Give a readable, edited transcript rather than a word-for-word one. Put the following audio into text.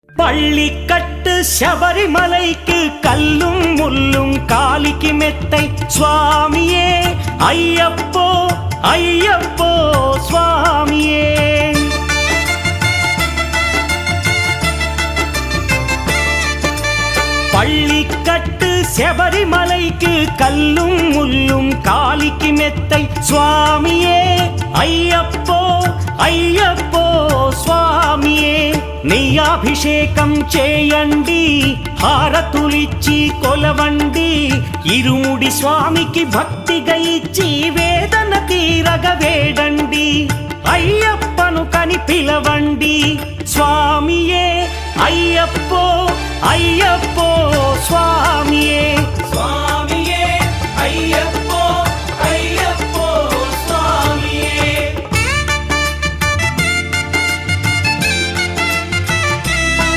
பள்ளிக்கட்டு சபரிமலைக்கு கல்லும் முள்ளும் காலிக்கு மெத்தை சுவாமியே ஐயப்போ ஐயப்போ சுவாமியே. பள்ளிக்கட்டு சபரிமலைக்கு கல்லும் முள்ளும் காலிக்கு மெத்தை சுவாமியே ஐயப்போ ஐயப்போ స్వామియే. నెయ్యాభిషేకం చేయండి హారతులిచ్చి కొలవండి ఇరుముడి స్వామికి భక్తిగా ఇచ్చి వేదన తీరగ వేడండి అయ్యప్పను కని పిలవండి స్వామియే అయ్యప్పో అయ్యప్పో స్వామియే.